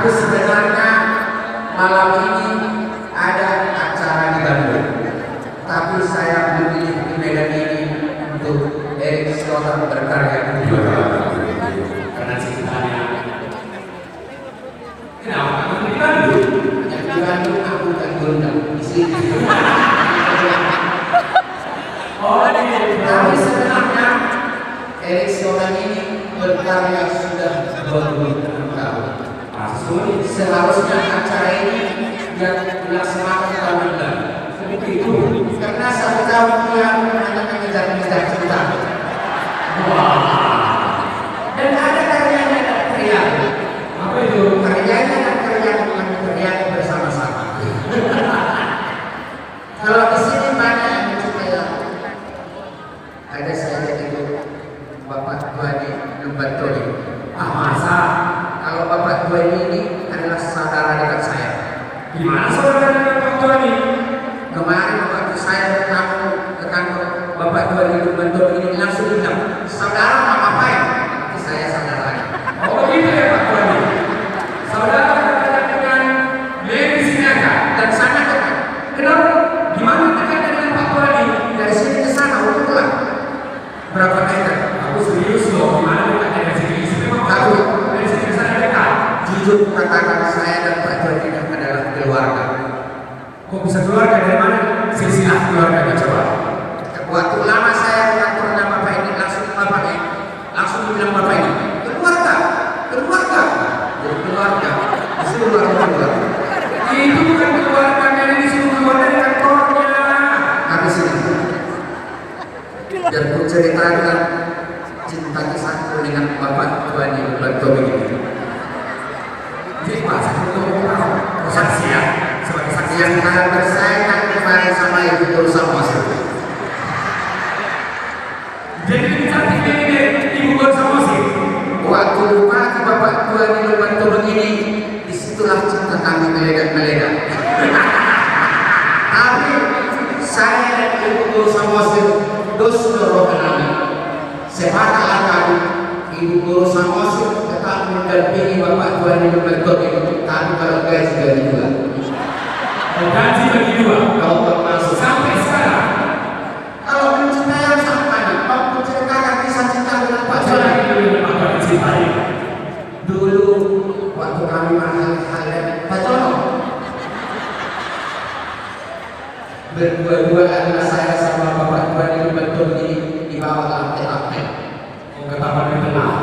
Tapi sebenarnya malam ini ada acara di Bandung. Tapi saya memilih di Medan ini untuk Erick Thohir berkarya di Bandung. Karena ceritanya. Kenapa kamu di Bandung? Yang di Bandung aku tak diundang di sini. Tapi sebenarnya Erick Thohir ini berkarya sudah 20 tahun. Seharusnya acara ini yang dilaksanakan tahun lalu. Seperti itu. Karena 1 tahun dia hanya mengejar-ngejar kita. Dan ada karyanya dan karya. Apa itu? Karyanya dan karya bersama-sama. Kalau di sini banyak yang mencintai aku. Ada saya itu Bapak Tuani Lumbatoni. Masa? Kalau Bapak Tuani ini adalah saudara dekat saya. Gimana saudara dekat Bapak Tuani? Kemarin waktu saya bertamu ke kantor Bapak Tuani Lumbatoni ini langsung bilang, saudara mau ngapain? Nanti saya saudaranya. Oh gitu ya Pak Tuani. Saudara dekat dengan Lady Sinaga Dan sana dekat. Kenapa? Gimana dekatnya dengan Pak Tuani? Dari sini ke sana untuk pulang. Berapa meter? Aku serius loh. Gimana dekatnya dari sini? Memang Tahu. dari sini ke sana dekat. Jujur katakan saya dan Pak Tuani adalah keluarga. Kok bisa keluarga dari mana? Silsilah keluarganya coba. Waktu lama saya ke kantornya Bapak ini langsung bilang Bapak ini keluarga. Jadi keluarga. Disuruh keluarga. Itu bukan keluarga yang disuruh keluar dari kantornya. Kami sini. Dan ku ceritakan cinta kisahku dengan Bapak Tuani Lumbatoni ini. Jadi masa itu tahu. Saksi ya. Sebagai saksi Yang sangat bersaingan kemarin sama Ibu Guru Masuk. jadi cantik ini Ibu Guru Samosir. Waktu lupa Bapak Tuani Lumbatoni ini, disitulah cinta kami meledak-meledak. Tapi saya dan Ibu Guru Samosir dos rohani. Sepakatlah kami Ibu Guru Samosir tetap mendampingi Bapak Tuani Lumbatoni. Tapi kalau gaji dari dua. Gaji bagi dua. Kalau masuk Sampai sekarang. kalau mencintai yang sama nih, mau menceritakan kisah cinta dengan Pak Jangan Tuani. dulu apa dicintai. Dulu waktu kami mahal Pak Jono berdua-duaan saya sama Bapak Tuani Lumbatoni di bawah lantai. Oh ketahuan di tengah.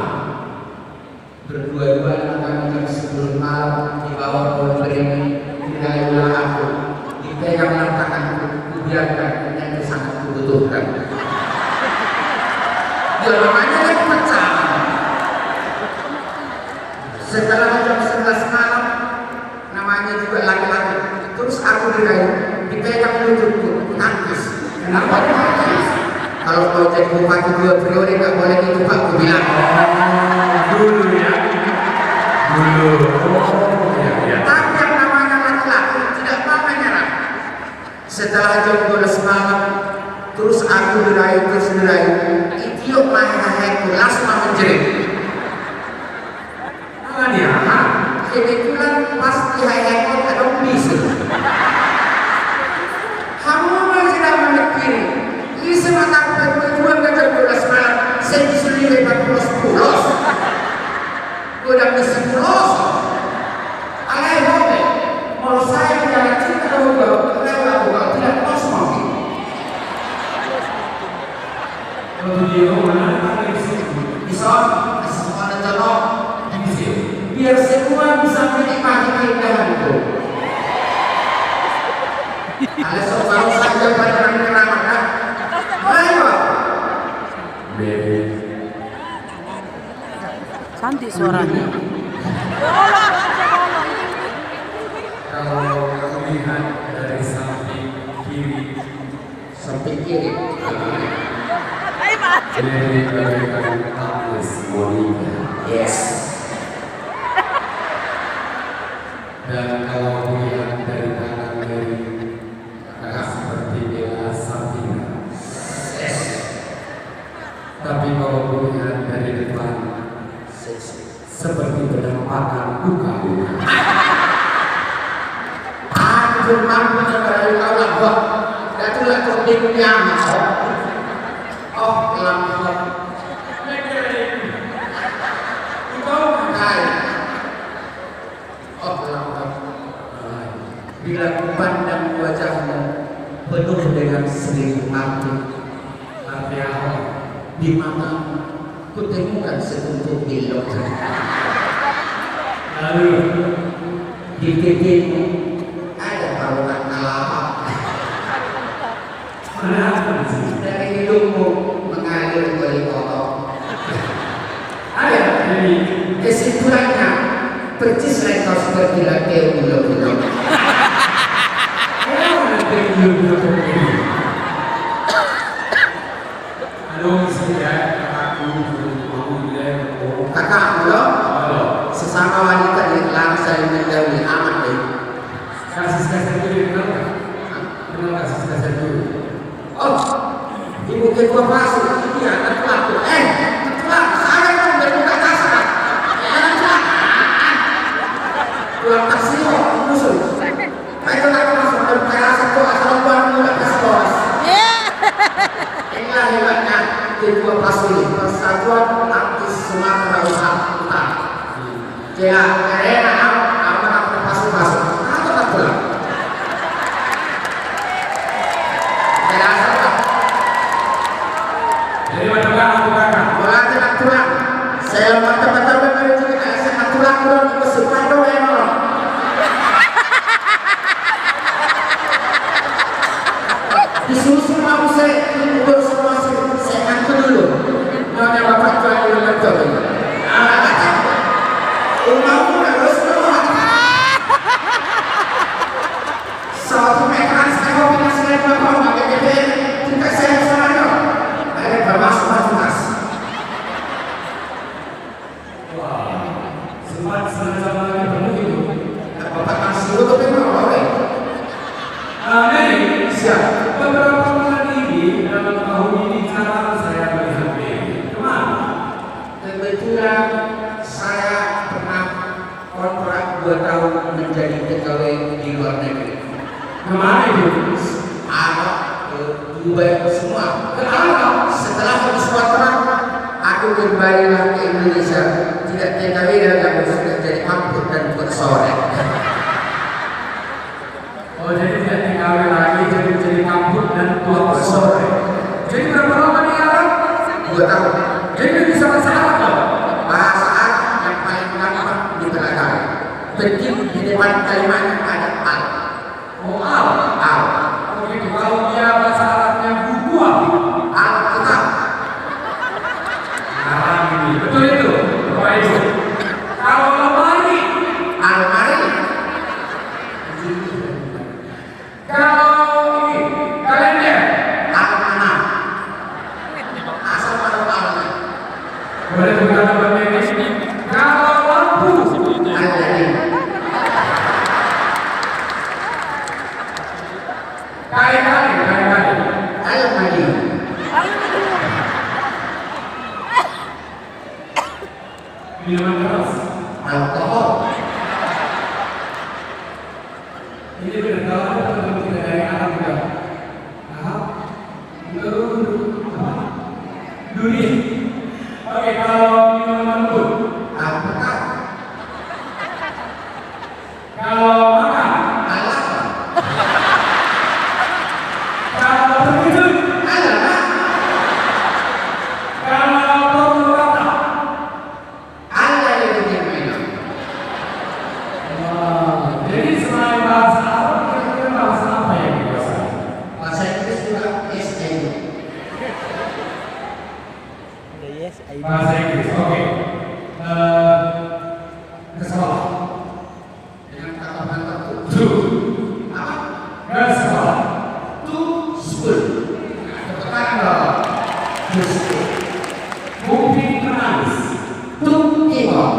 Berdua-duaan kami jam 10 malam di bawah pohon beringin. Tinggallah aku dipegang tanganku, kubiarkan yang sangat kubutuhkan. Ya namanya kan pecah. Setelah jam 11 malam, namanya juga laki-laki. Terus aku dipegang lututku, nangis. Kenapa nangis? Kalau mau jadi bupati 2 periode nggak boleh itu Pak, aku bilang. Dulu ya. Dulu. Oh ya. Tapi yang namanya laki-laki tidak mau menyerah. Setelah jam 12 malam, terus aku dirayu, idiot mahal langsung menjerit. Ya. Kebetulan pas di high-high ada bisu. Kamu masih tidak memikir. Ini semata bertujuan ke jam 12 malam. Saya disuruh lebat pulos. Udah misi pulos. Alay hobe. Mau saya jalan cinta lewat tidak pulos mungkin. Waktu dia mana ada di situ. Bisa ada telok. Biar semua bisa menikmati keindahanku. Alasan baru saja pada keramat kan? Ayo. Cantik suaranya. Kalau melihat dari samping kiri, ini bagaikan Agnes Monica. Yes. Dan kalau melihat dari kanan kiri, agak seperti Bella Sabrina. Yes. Tapi kalau melihat dari depan, seperti penampakan duka-duka. Anjir mampu dari kau lah gua. Datu lah kau dunia mas. Oh lambat. Kai. Oh lambat. Bila ku pandang wajahmu penuh dengan senyum arti apa? Di mana ku temukan sekuntum bilok. Lalu Di pipimu ada bauan kelapa. mana sih? Dari hidungmu mengalir beli kotor. Ada jadi Kesimpulannya, percislah kau seperti latih bulog-bulog. Halo, saya aku mau bilang Kakakmu loh, halo. sesama wanita yang telah saling menjauhi amat deh. Kasih dulu kenal nggak? Kenal kasih dulu. Oh, ibu ketua pasir, iya, ketua aku. Ketua, saya mau berbuka kasar. Jangan jangan. Pulang taksi kok, musuh. Baik nak masuk berbuka kasar kok, asal buang muda kasar bos. Inilah hebatnya ketua pasir, Persatuan Artis Sumatera Utara. Ya, karena amanah pasir-pasir. Apa tak pulang? Saya asal tak. Jadi macam aku kakak. Wala tidak tulang. Saya mata-mata benar juga saya tulang kurang itu sepatu memang. Disusul mau saya ukur semua saya ngaku dulu. Nyonya bapak tuan dulu ngaku. Umau harus semua. Suatu meteran saya mau pindah saya bapak pakai DPR. Tidak saya sana. Ada bermasuk mas. Sempat sama lagi penuh itu. Bapak masih utuh memang boleh. Mary, Siap. beberapa bulan ini dalam tahun ini cara saya melihat Mary. Kemana? Kebetulan saya pernah kontrak 2 tahun menjadi pegawai di luar negeri. Kemana itu? Ada ke Dubai semua. Kenapa? Setelah habis kontrak, aku kembali lagi ke Indonesia. Tidak tinggal dan sudah jadi angkut dan bersolek. Oh, jadi tidak tinggal lagi jadi kampung dan tua sore. Jadi berapa lama nih Arab? 2 tahun. Jadi bisa bahasa Arab loh. Bahasa Arab yang paling gampang dipelajari. Penting di depan kalimatnya ada al. Oh, Al. Al. Oh, gitu. Kalau dia bahasa Arabnya buku apa? Alkitab. Arab ini. Betul itu. Apa itu? Kalau lemari. Almari. Kalau ini kalender. Almanah. Asal pada alnya. Boleh bukan nama medis. Kalau lampu. Al-Ladin. Kali-kali. Al-Madi. Minuman keras. Alkohol. Ini benar kalau ada teman-teman kita dari Arab juga. Arab. Duri. Oke, kalau minuman lembut. Alpukat. Kalau makan. Alapa. Kalau terkejut. Alapa. Kalau tutur kata. Al-Ladin mainan. Jadi selain bahasa Arab, kira-kira bahasa apa yang dikuasai? Bahasa Inggris juga SN. Bahasa Inggris, oke. Ke sekolah. Dengan kata mantap tuh. To. Apa? Ke sekolah. To school. Kebetulan dong. To school. Bukti menangis. To keyboard.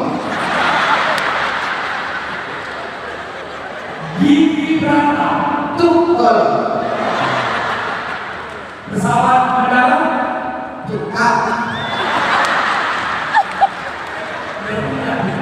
Gigi berantem. To golf. Pesawat mendarat. To cup. Berpindah.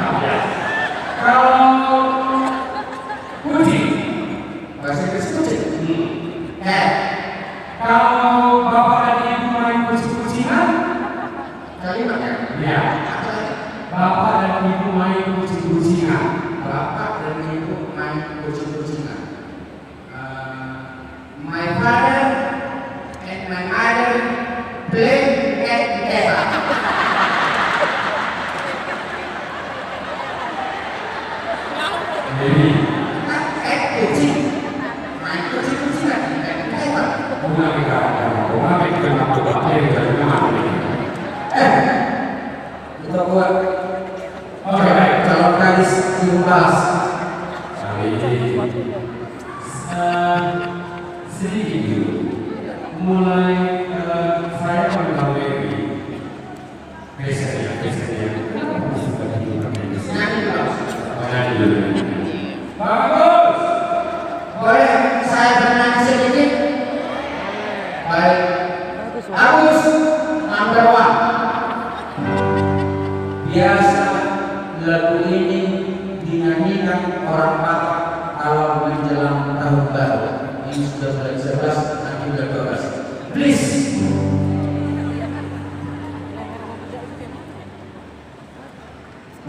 Jadi, kucing. Main kucing lagi. bunga kita, bunga kita mampu pakai dari mana? Kita buat Oke, calon gadis diulas. Sedikit dulu. Mulai saya mengetahui biasanya. Nyanyi dulu. Bagus. Boleh saya bernyanyi sedikit? Baik. Agus number one. Biasa lagu ini dinyanyikan orang Batak kalau menjelang tahun baru. Ini sudah bulan 11, nanti bulan 12. Please.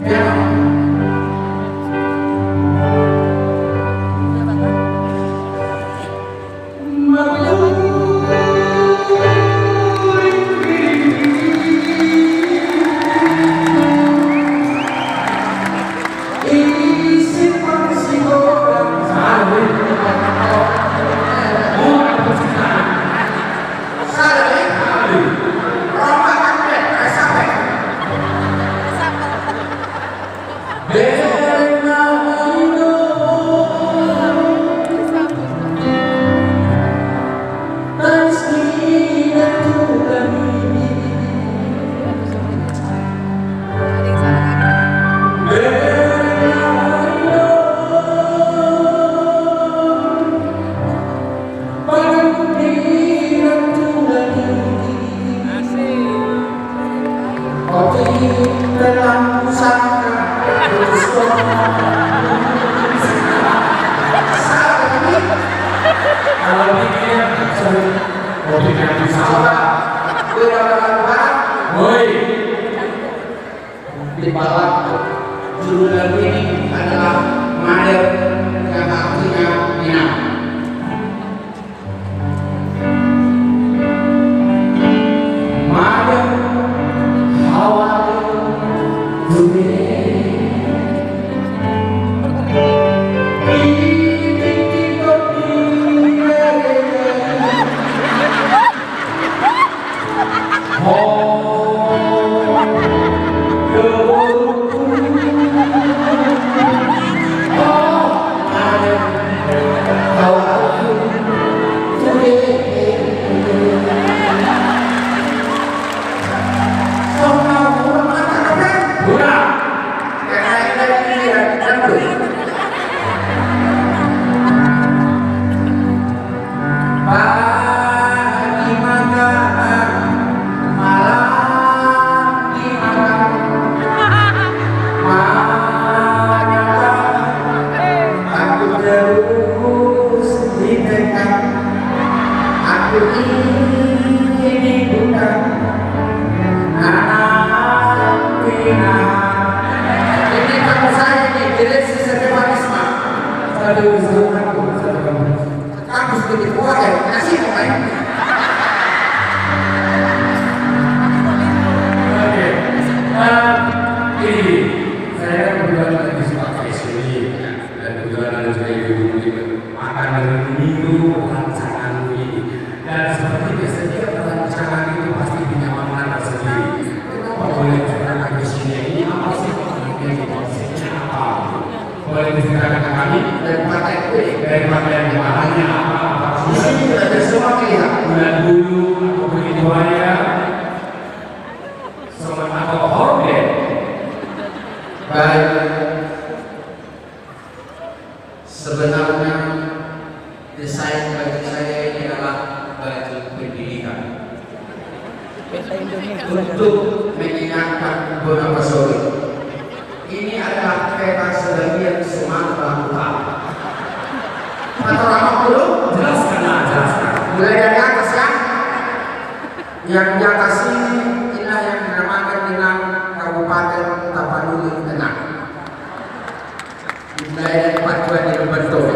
Piano. Di bawah judul lagu ini adalah Mader yang artinya minang. Mader awal dunia sebenarnya desain baju saya ini adalah baju pendidikan untuk mengingatkan Bonapasori. Ini adalah peta sebagian Sumatera Utara. Panorama dulu, Jelaskan. mulai dari atas ya. Yang di atas ini inilah yang dinamakan dengan Kabupaten Tapanuli Tengah. Dimulai dari Pacuan di Bentul.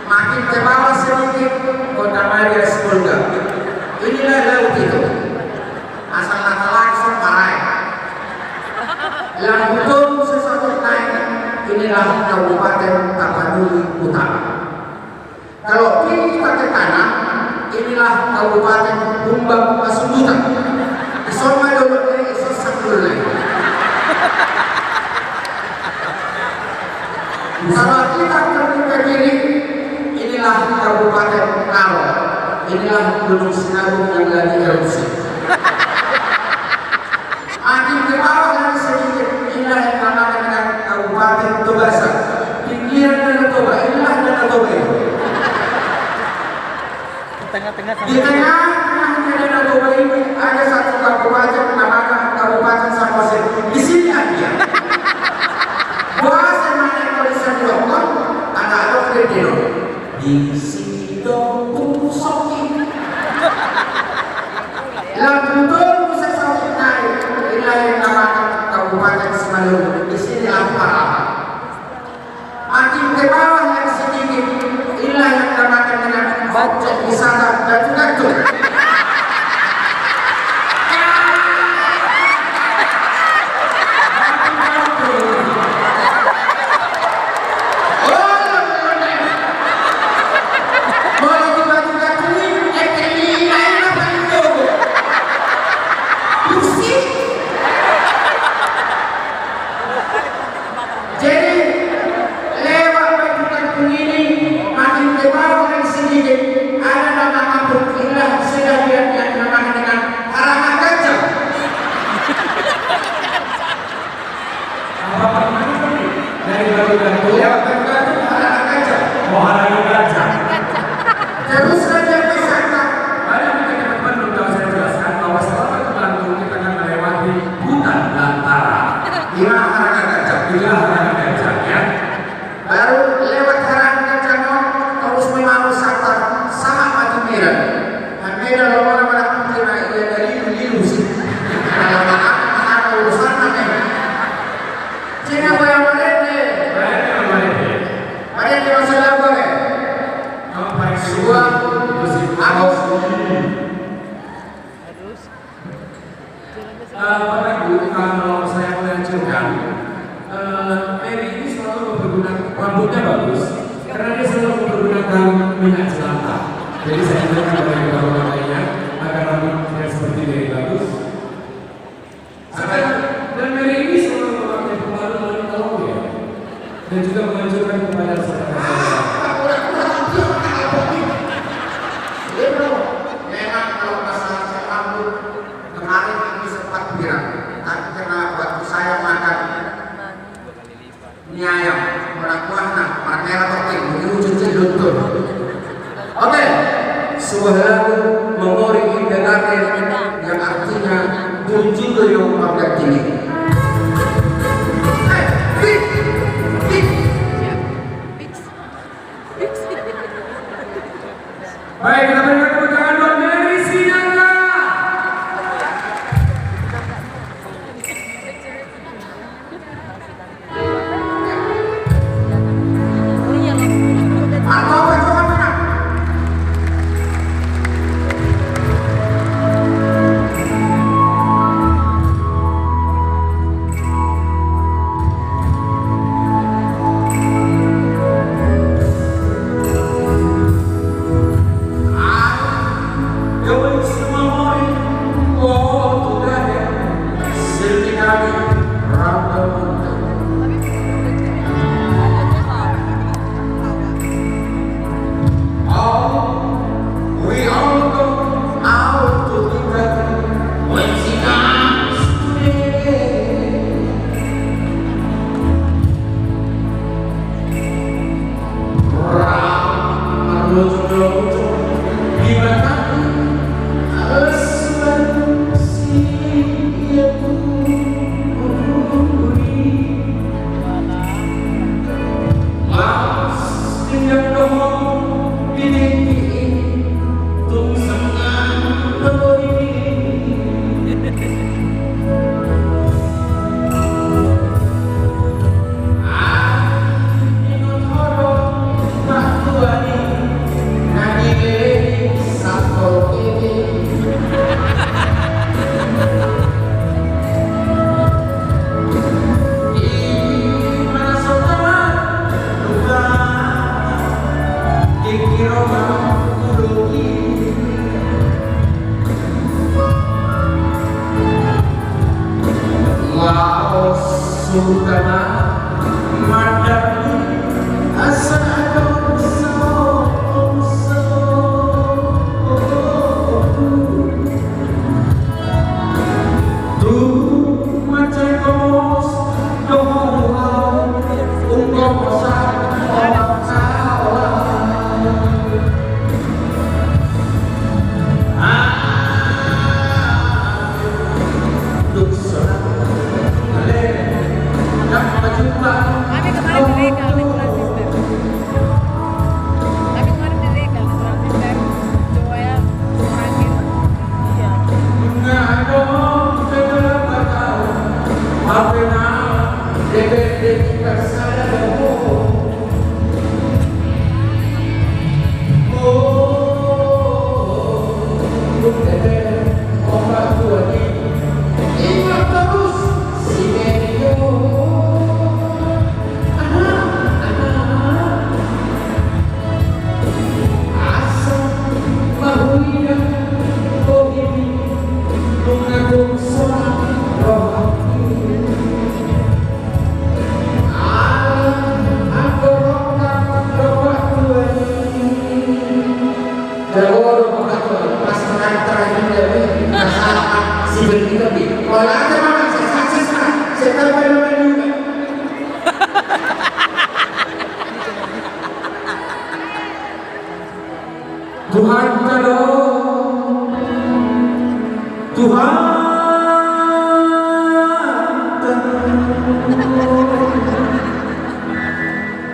Makin ke bawah sedikit Kota Maria Sepulga. Inilah laut itu. Asal langsung Marai. Yang betul sesuatu naik ini inilah Kabupaten Tapanuli Utara. Kalau kita ke kanan, inilah Kabupaten Bumbang Pasundutan. Isoma dulu ini iso sakul lagi. Kalau kita ke kiri, inilah Kabupaten Karo. Inilah Gunung Sinabung yang lagi erupsi. Makin ke bawah lagi sedikit, inilah yang namanya dengan Kabupaten Tobasa. Pinggiran Danau Toba, inilah Danau Toba itu. Di tengah-tengahnya Danau Toba ini ada satu kabupaten namanya Kabupaten Samosir. Di sini dia. Bahasa mana tulisan dokter, anak dokter Dino. Di sini dokter Soki. Lampung bisa Soki naik. Inilah yang namanya Kabupaten Simalungun. Di sini apa? Makin ke bawah yang sedikit, inilah yang namanya dengan objek wisata Batu-Batu. Kalau saya melanjutkan, Mary ini selalu mempergunakan rambutnya bagus karena dia selalu mempergunakan minyak jelantah. Jadi saya bilang kepada orang lainnya agar rambutnya seperti Mary bagus. Dan Mary ini selalu memakai pengaruh dari tolong ya, dan juga mengajukan kepada saudara-saudara. Memang kalau masalah rambut kemarin ini sempat viral. Tapi karena waktu saya makan mie ayam, orang kuahna, merah topping, ini wujudnya luntur. Oke, sebuah lagu memori indah yang artinya tujuh doyong pangkat tinggi. Baik, kita berikan tepuk tangan buat Mary Sinaga.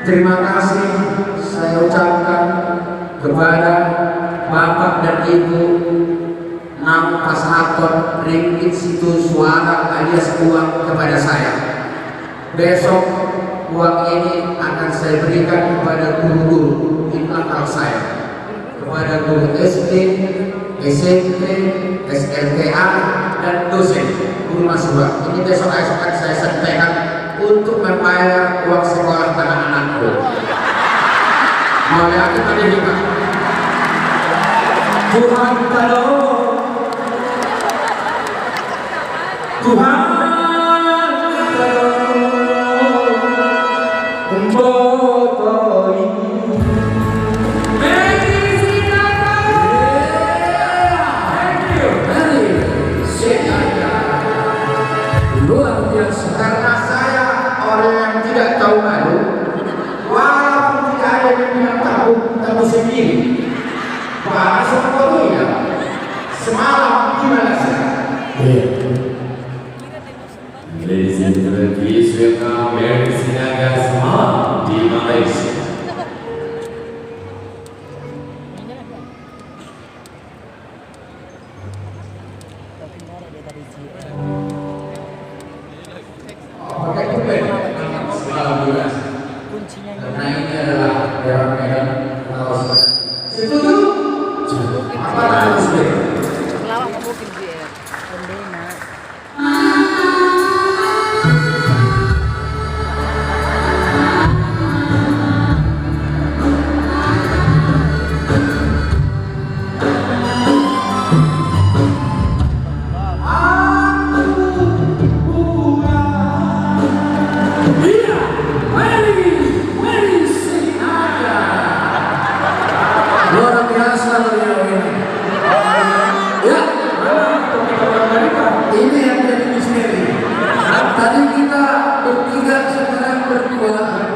terima kasih saya ucapkan kepada Bapak dan Ibu Nam Pasator Ringgit Situ Suara alias uang kepada saya. Besok uang ini akan saya berikan kepada guru-guru di belakang saya, kepada guru SD, SMP, SLTA, dan dosen guru mahasiswa. Ini besok akan saya sampaikan untuk membayar uang sekolah anak-anakku. Mau yakin tadi juga? Tuhan tolong, Tuhan tolong, luar biasa. Karena saya orang yang tidak tahu malu, walaupun tidak ada yang bilang tahu sendiri. Bahasa fotonya semalam gimana sih? Ladies and gentlemen, please welcome Mary Sinaga semalam di Malaysia. Pakai kupen semalam juga. Karena ini adalah daerah Medan. Setuju? Apa harus Lawak mo PGF. Hindi na. luar biasa beliau ini. Ya, ini yang jadi misteri. Tadi kita bertiga sekarang berdua.